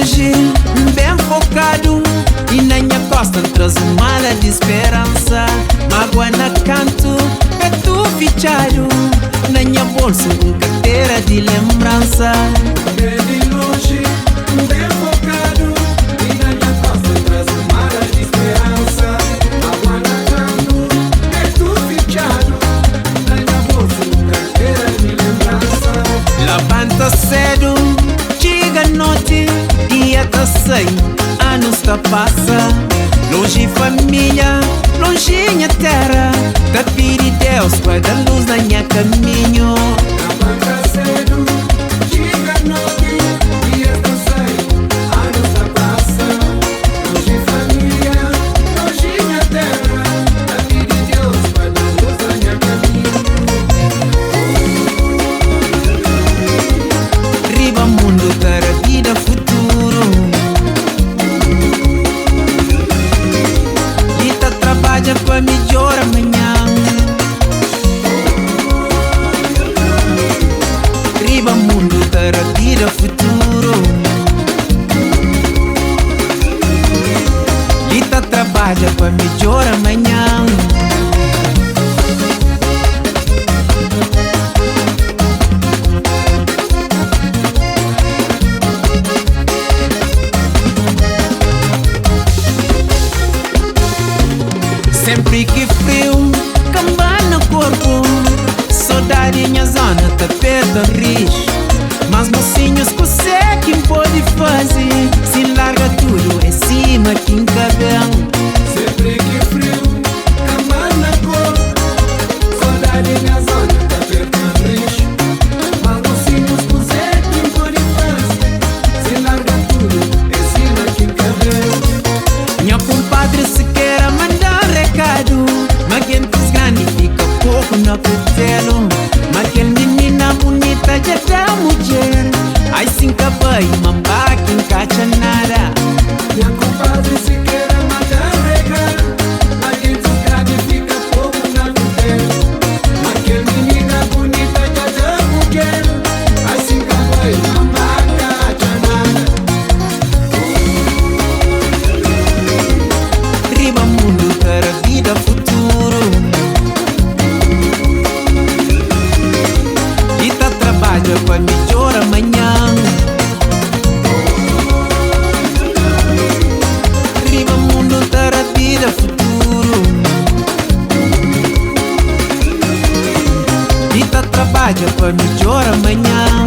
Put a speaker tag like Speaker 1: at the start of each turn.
Speaker 1: longe, bem focado, e na minha costa traz uma ala de esperança. Mágoa na canto, é tu fichado, na minha bolsa carteira de lembrança.
Speaker 2: Bem longe, bem focado, e na minha costa traz uma ala de esperança. Mágoa na canto, é tu fichado, na minha bolsa carteira de lembrança.
Speaker 1: Levanta cedo, chega noite, dia tá sem, anos tá passa. Longe família, longe minha terra, tá pedi Deus para dar luz na minha caminho.
Speaker 2: Levanta cedo, chega noite, dia tá sem, anos tá passa. Longe família, longe minha terra, tá pedi Deus para dar luz na minha caminho.
Speaker 1: Riba mundo, terra, vida, futuro. Lita trabalha para melhor amanhã. Riba mundo, terra, vida, futuro. Lita trabalha para melhor amanhã. Sempre que frio, camba no corpo, saudade minha zona, tapeta rijo. Mas mocinhos conseguem pode fazer, se larga tudo em cima quem cabelo.
Speaker 2: Sempre que frio, cama na cor, saudade minha zona, tá apertando lixo. Mas mocinhos conseguem pode fazer, se larga tudo em cima quem cabelo.
Speaker 1: Minha compadre se quer mandar recado, mas quem fez grande fica pouco no cutelo. Mas quem menina bonita já dá mulher, ai sim cabai, mamba quem cacha nada.
Speaker 2: Minha compadre se quer mandar recado, mas quem desgrade fica pouco na tutela. Mas que menina bonita já dá mulher, assim que vai mamar nada.
Speaker 1: Riba mundo, terra, vida, futuro. E tá trabalha para melhor amanhã. Riba mundo, terra, vida, futuro. E tá trabalha para melhor amanhã.